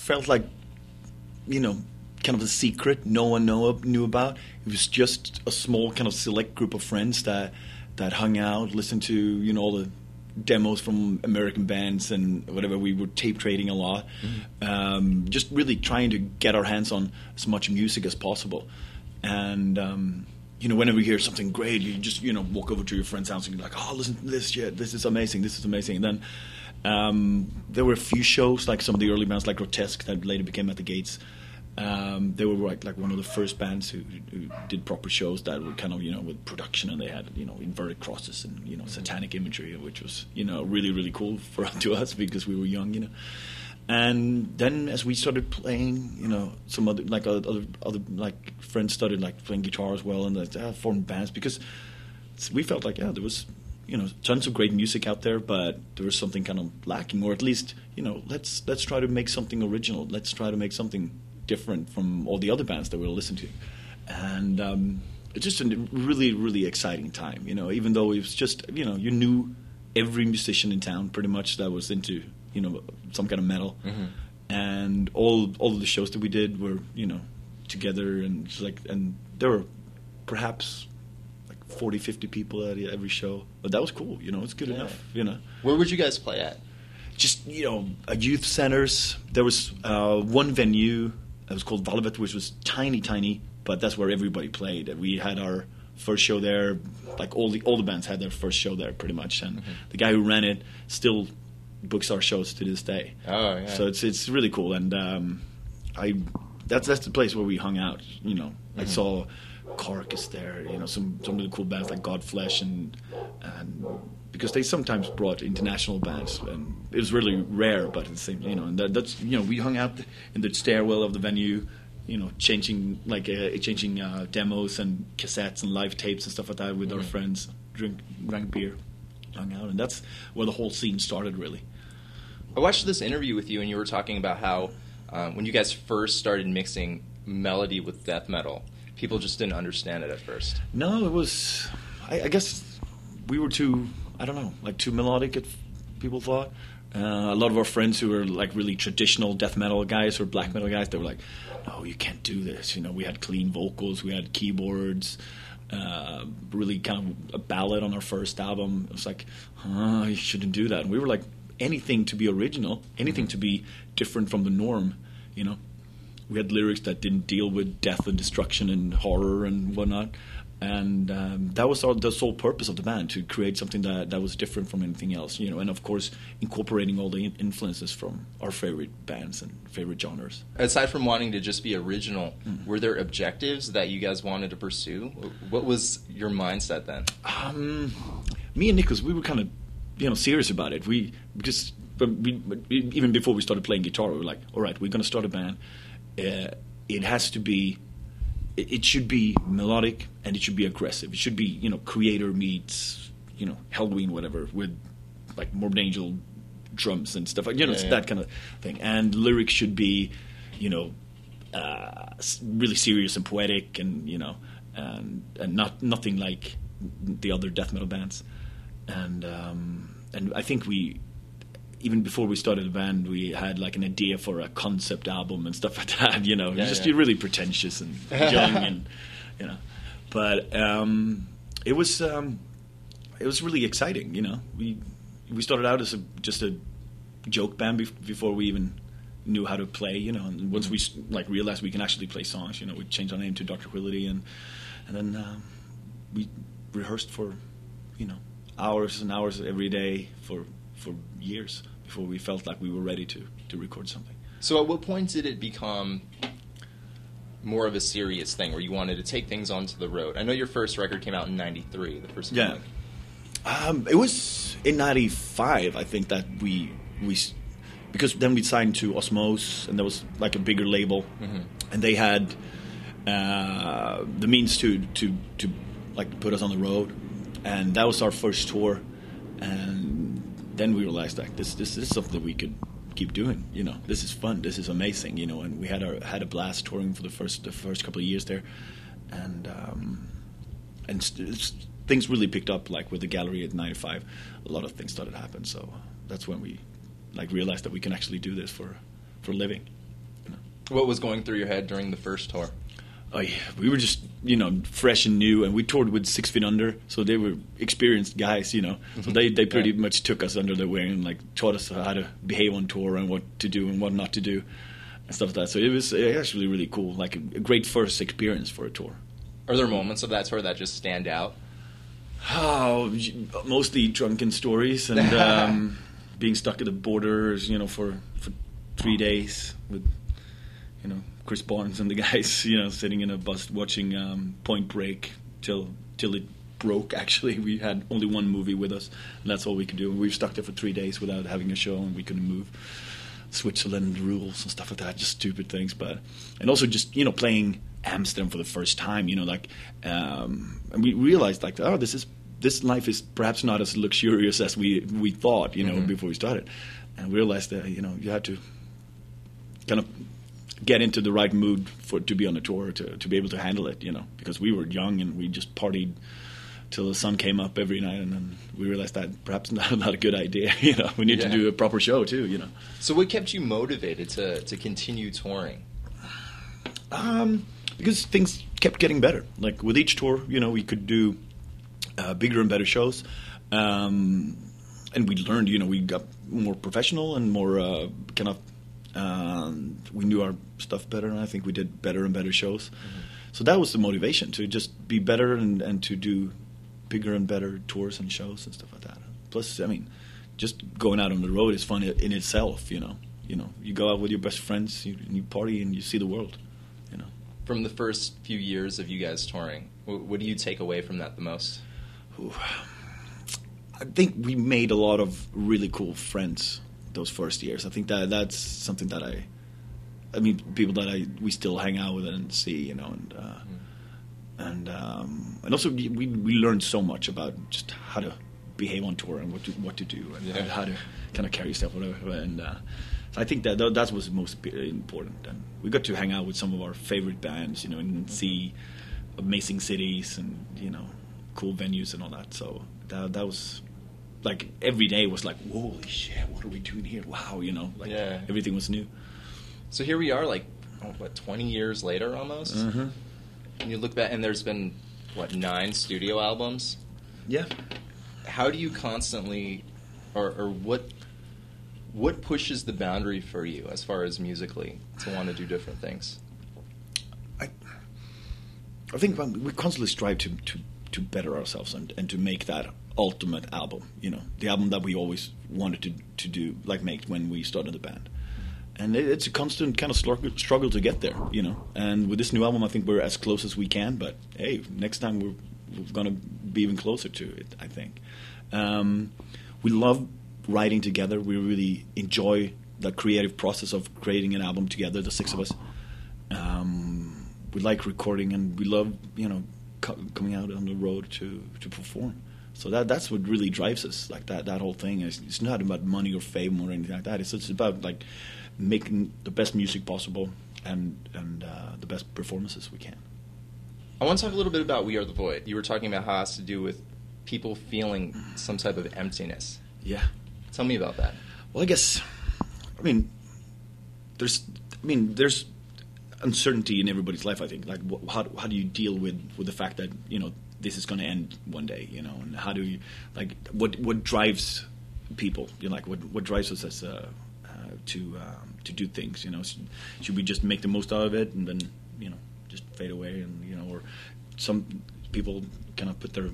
felt like, kind of a secret no one knew about. It was just a small kind of select group of friends that hung out, listened to, all the demos from American bands and whatever. We were tape trading a lot, just really trying to get our hands on as much music as possible. And whenever you hear something great, you just walk over to your friend's house and you're like, oh, listen to this shit, this is amazing. And then there were a few shows, like some of the early bands like Grotesque that later became At the Gates. They were like one of the first bands who did proper shows that were kind of with production, and they had inverted crosses and satanic imagery, which was really, really cool to us because we were young, And then as we started playing, some other like friends started like playing guitar as well, and formed bands, because we felt like there was tons of great music out there, but there was something kind of lacking, or at least let's try to make something original. Let's try to make something different from all the other bands that we were listening to. And it's just a really, really exciting time, even though it was just, you knew every musician in town pretty much that was into, some kind of metal. Mm-hmm. And all of the shows that we did were, together, and it's like, and there were perhaps like 40, 50 people at every show. But that was cool, it's good enough, Where would you guys play at? Just, youth centers. There was one venue. It was called Valvet, which was tiny, but that's where everybody played. And we had our first show there. Like all the bands had their first show there, pretty much. And the guy who ran it still books our shows to this day. Oh yeah. So it's really cool. And that's the place where we hung out. I saw Carcass there. Some of the cool bands like Godflesh and because they sometimes brought international bands, and it was really rare, but at the same, and that's we hung out in the stairwell of the venue, changing demos and cassettes and live tapes and stuff like that with our friends, drank beer, hung out, and that's where the whole scene started, really. I watched this interview with you, and you were talking about how when you guys first started mixing melody with death metal, people just didn't understand it at first. No, it was, I guess we were too melodic, people thought. A lot of our friends who were like really traditional death metal guys or black metal guys, they were like, no, you can't do this. We had clean vocals, we had keyboards, really kind of a ballad on our first album. It was like, you shouldn't do that. And we were like, anything to be original, anything to be different from the norm, We had lyrics that didn't deal with death and destruction and horror and whatnot. And that was the sole purpose of the band, to create something that was different from anything else, and of course incorporating all the influences from our favorite bands and favorite genres. Aside from wanting to just be original, were there objectives that you guys wanted to pursue? What was your mindset then? Me and Nicholas, we were kind of serious about it. We even before we started playing guitar, we were like, all right, we're going to start a band. It has to be. It should be melodic, and it should be aggressive. It should be, Creator meets, Helloween, whatever, with like Morbid Angel drums and stuff. It's that kind of thing. And lyrics should be, really serious and poetic, and and nothing like the other death metal bands. And I think even before we started the band, we had like an idea for a concept album and stuff like that. You're really pretentious and young, and But it was really exciting. We started out as just a joke band before we even knew how to play. And once we realized we can actually play songs, we changed our name to Tranquility, and then we rehearsed for hours and hours every day for years before we felt like we were ready to record something. So at what point did it become more of a serious thing where you wanted to take things onto the road? I know your first record came out in 93, the first one. It was in 95, I think, that we because then we signed to Osmose, and there was like a bigger label, and they had the means to like put us on the road, and that was our first tour. And then we realized like this is something that we could keep doing. This is fun. This is amazing. And we had a blast touring for the first couple of years there, and things really picked up. Like with the gallery at 95, a lot of things started to happen. So that's when we realized that we can actually do this for a living. What was going through your head during the first tour? Oh, yeah. We were just, fresh and new, and we toured with 6 Feet Under, so they were experienced guys, So they pretty much took us under their wing and taught us how to behave on tour and what to do and what not to do and stuff like that. So it was actually really cool, like a great first experience for a tour. Are there moments of that tour that just stand out? Oh, mostly drunken stories and being stuck at the borders, for 3 days with, Chris Barnes and the guys, sitting in a bus watching Point Break till it broke. Actually, we had only one movie with us, and that's all we could do. We were stuck there for 3 days without having a show, and we couldn't move. Switzerland rules and stuff like that, just stupid things. And also just playing Amsterdam for the first time, and we realized this life is perhaps not as luxurious as we thought, before we started, and we realized that you had to kind of get into the right mood to be on a tour to be able to handle it, because we were young and we just partied till the sun came up every night, and then we realized that perhaps not a good idea. We need to do a proper show too. So what kept you motivated to continue touring? Because things kept getting better. Like with each tour, we could do bigger and better shows, and we learned. We got more professional and more kind of. We knew our stuff better, and I think we did better and better shows. Mm-hmm. So that was the motivation, to just be better and to do bigger and better tours and shows and stuff like that. Plus, just going out on the road is fun in itself. You go out with your best friends, you party, and you see the world. From the first few years of you guys touring, what do you take away from that the most? I think we made a lot of really cool friends those first years. I think that's something that people that we still hang out with and see, and also we learned so much about just how to behave on tour and what to do and how to kind of carry yourself, whatever. And I think that was most important. And we got to hang out with some of our favorite bands, and see amazing cities and cool venues and all that. So that was. Like every day was like, holy shit, what are we doing here? Wow, everything was new. So here we are, 20 years later almost? Mm-hmm. And you look back, and there's been, 9 studio albums? Yeah. How do you constantly, or what pushes the boundary for you as far as musically to want to do different things? I think we constantly strive to better ourselves and to make that ultimate album, the album that we always wanted to do, make when we started the band. And it's a constant kind of struggle to get there, And with this new album, I think we're as close as we can. But hey, next time we're going to be even closer to it, I think. We love writing together. We really enjoy the creative process of creating an album together, the 6 of us. We like recording, and we love, coming out on the road to perform. So that's what really drives us, that whole thing. It's not about money or fame or anything like that. It's about making the best music possible and the best performances we can. I want to talk a little bit about We Are the Void. You were talking about how it has to do with people feeling some type of emptiness. Yeah. Tell me about that. Well, I guess, there's uncertainty in everybody's life, I think. How do you deal with the fact that, this is going to end one day, and how do you, what drives people, what drives us as to do things, should we just make the most out of it and then, just fade away, and, or some people kind of put their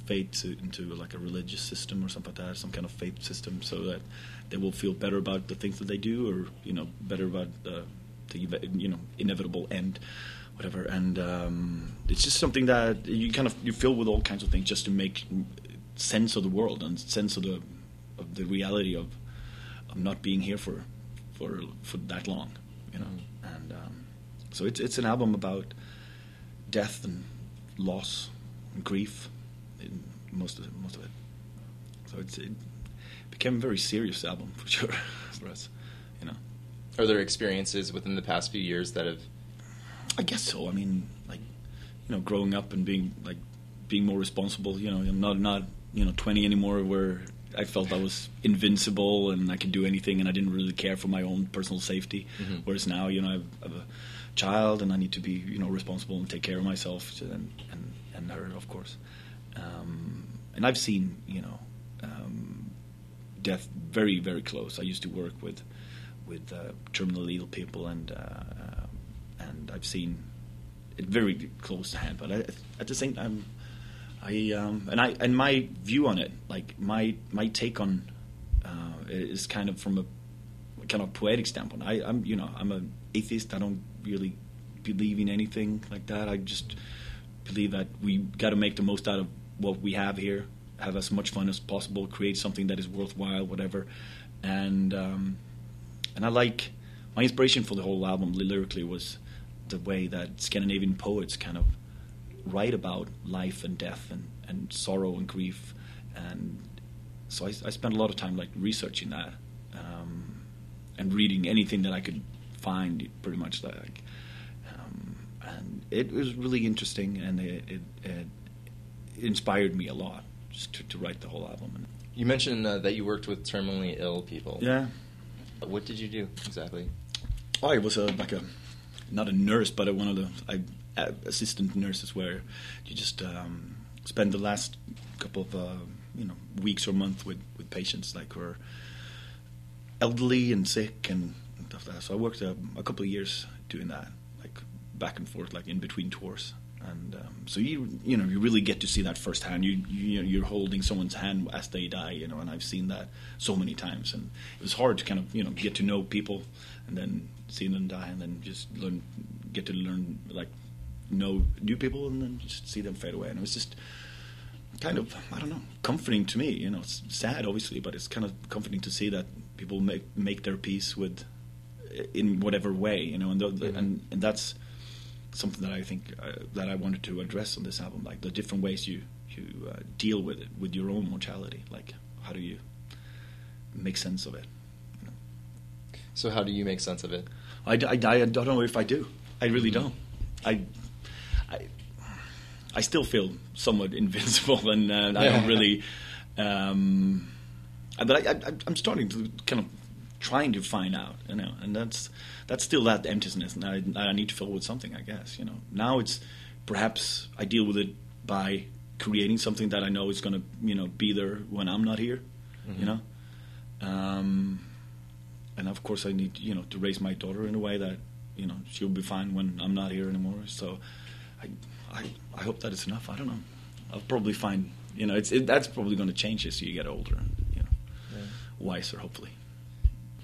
faith into a religious system or something like that, some kind of faith system, so that they will feel better about the things that they do, or, better about the inevitable end. Whatever, and it's just something that you fill with all kinds of things just to make sense of the world and sense of the reality of not being here for that long, And so it's an album about death and loss and grief, most of it. So it became a very serious album for sure for us, Are there experiences within the past few years that have? I guess so. Growing up and being more responsible. I'm not 20 anymore, where I felt I was invincible and I could do anything, and I didn't really care for my own personal safety. Mm-hmm. Whereas now, I have a child, and I need to be, responsible and take care of myself and her, of course. And I've seen, death very, very close. I used to work with terminally ill people, and I've seen it very close to hand. But at the same time, and my view on it, like my take on is kind of from a kind of poetic standpoint. I'm an atheist. I don't really believe in anything like that. I just believe that we got to make the most out of what we have here, have as much fun as possible, create something that is worthwhile, whatever. And I like, my inspiration for the whole album lyrically was the way that Scandinavian poets kind of write about life and death and sorrow and grief. And so I spent a lot of time like researching that and reading anything that I could find, pretty much, like. And it was really interesting, and it inspired me a lot just to write the whole album. You mentioned that you worked with terminally ill people. Yeah. What did you do exactly? Oh, I was not a nurse, but one of the assistant nurses, where you just spend the last couple of weeks or month with patients like who are elderly and sick and stuff like that. So I worked a couple of years doing that, like back and forth, like in between tours. And so you really get to see that firsthand. You're holding someone's hand as they die, and I've seen that so many times. And it was hard to kind of get to know people, and then seeing them die, and then just get to learn, like, know new people, and then just see them fade away. And it was just kind of, I don't know, comforting to me. It's sad, obviously, but it's kind of comforting to see that people make their peace with, in whatever way, and that's something that I think that I wanted to address on this album, like the different ways you deal with it, with your own mortality. Like, how do you make sense of it? So how do you make sense of it? I don't know if I do. I really don't. I still feel somewhat invincible, and I don't really. But I'm starting to kind of trying to find out, and that's still that emptiness, and I need to fill with something, I guess. Now it's perhaps I deal with it by creating something that I know is going to be there when I'm not here, and of course I need to raise my daughter in a way that she'll be fine when I'm not here anymore. So I hope that it's enough. I don't know. I'll probably find that's probably going to change as you get older, wiser, hopefully.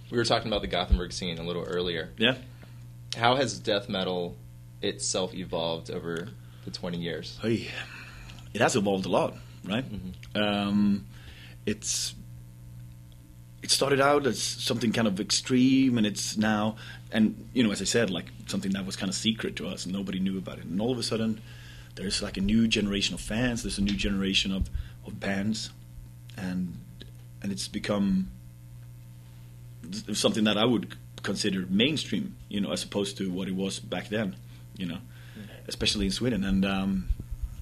We were talking about the Gothenburg scene a little earlier. Yeah. How has death metal itself evolved over the 20 years? Hey, it has evolved a lot, right? Mm-hmm. It started out as something kind of extreme, and it's now, and as I said, like something that was kind of secret to us and nobody knew about it. And all of a sudden, there's like a new generation of fans. There's a new generation of bands, and it's become something that I would consider mainstream, as opposed to what it was back then, especially in Sweden. And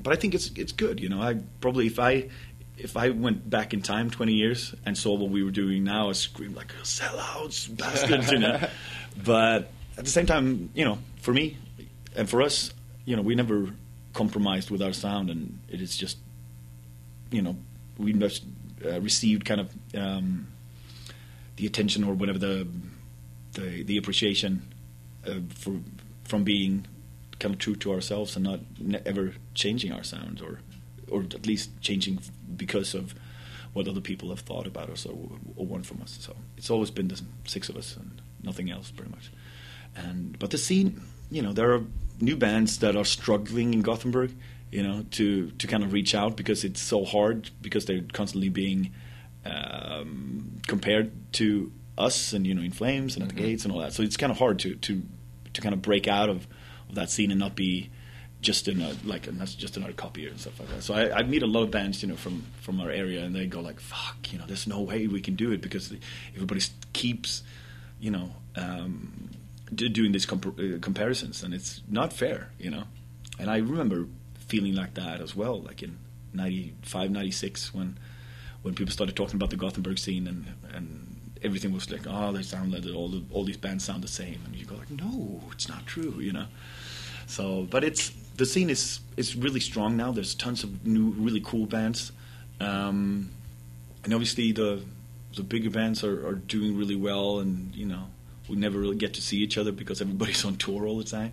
but I think it's good, I probably, if I went back in time 20 years and saw what we were doing now, I'd scream like, sellouts, bastards, But at the same time, for me and for us, we never compromised with our sound, and it is just, we just received kind of the attention, or whatever, the appreciation from being kind of true to ourselves and not ever changing our sound, or at least changing because of what other people have thought about us or want from us. So it's always been the six of us and nothing else, pretty much. But the scene, there are new bands that are struggling in Gothenburg, to kind of reach out, because it's so hard, because they're constantly being compared to us, and In Flames and At the Gates and all that. So it's kind of hard to kind of break out of that scene and not be just that's just another copier and stuff like that. So I meet a lot of bands, from our area, and they go like, "Fuck, there's no way we can do it, because everybody keeps, doing these comparisons, and it's not fair, And I remember feeling like that as well, like in 95, 96, when when people started talking about the Gothenburg scene, and everything was like, oh, they sound like all these bands sound the same, and you go like, no, it's not true, you know. So, but the scene is really strong now. There's tons of new, really cool bands, and obviously the bigger bands are doing really well, and you know, we never really get to see each other because everybody's on tour all the time.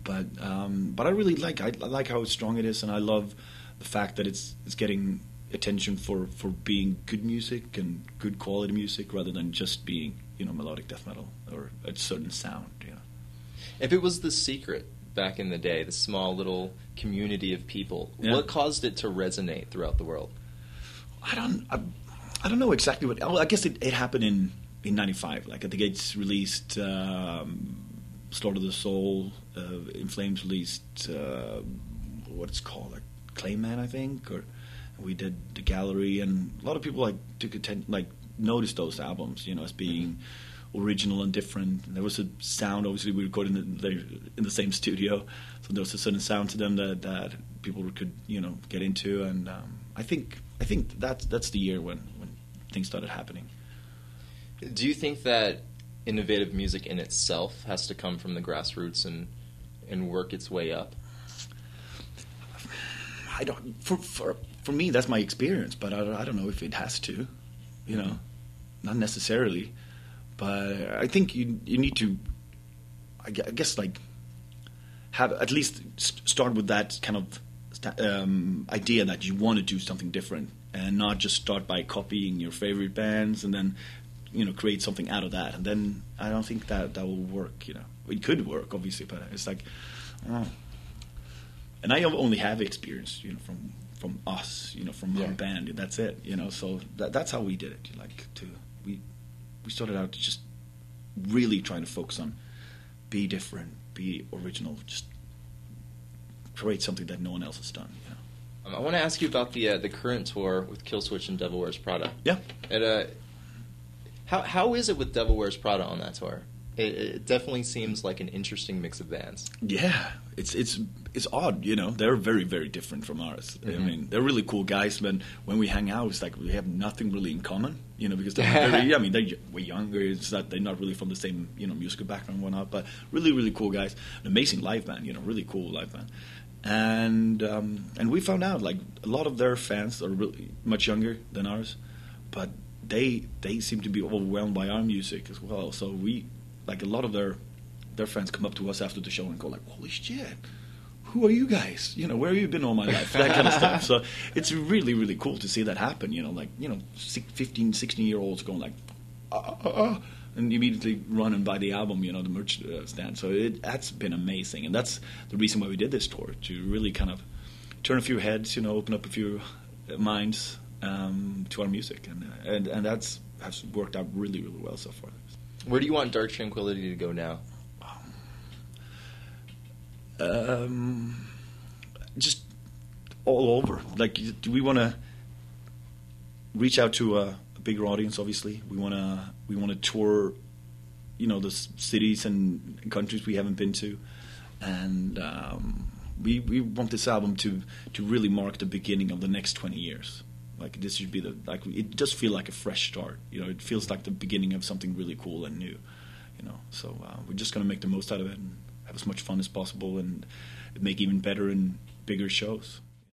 But I really like how strong it is, and I love the fact that it's getting attention for being good music and good quality music rather than just being, you know, melodic death metal or a certain sound, you know. If it was The Secret back in the day, the small little community of people, what caused it to resonate throughout the world? I don't know exactly what. I guess it happened in '95. Like, I think it's released Slaughter the Soul. In Flames released what it's called, like Clayman, I think, or we did The Gallery, and a lot of people noticed those albums, you know, as being original and different. And there was a sound. Obviously, we recorded in the same studio, so there was a certain sound to them that people could, you know, get into. And I think that's the year when things started happening. Do you think that innovative music in itself has to come from the grassroots and work its way up? I don't. For me, that's my experience, but I don't know if it has to. You know, not necessarily. But I think you need to, I guess, like, have at least start with that kind of idea that you want to do something different, and not just start by copying your favorite bands and then, you know, create something out of that. And then I don't think that will work. You know, it could work, obviously, but it's like, and I only have experience, you know, from us, you know, from our band. That's it, you know. So that's how we did it. Like, we started out to just really trying to focus on be different, be original, just create something that no one else has done. You know? I want to ask you about the current tour with Killswitch and Devil Wears Prada. Yeah. How is it with Devil Wears Prada on that tour? It definitely seems like an interesting mix of bands. Yeah, it's odd, you know. They're very, very different from ours. Mm-hmm. I mean, they're really cool guys, but when we hang out, it's like we have nothing really in common, you know, because we're younger. It's that they're not really from the same, you know, musical background and whatnot, but really, really cool guys. An amazing live band, you know, really cool live band. And we found out, like, a lot of their fans are really much younger than ours, but they seem to be overwhelmed by our music as well. So we, like, a lot of their fans come up to us after the show and go like, holy shit, who are you guys? You know, where have you been all my life? That kind of stuff. So it's really, really cool to see that happen, you know, like, you know, 15, 16-year-olds going like, and immediately run and buy the album, you know, the merch stand. So that's been amazing. And that's the reason why we did this tour, to really kind of turn a few heads, you know, open up a few minds to our music. And has worked out really, really well so far. Where do you want Dark Tranquility to go now? Just all over. Like, do we want to reach out to a bigger audience? Obviously, we want to tour, you know, the cities and countries we haven't been to, and we want this album to really mark the beginning of the next 20 years. Like, this should be it does feel like a fresh start. You know, it feels like the beginning of something really cool and new. You know, so we're just going to make the most out of it and have as much fun as possible and make even better and bigger shows.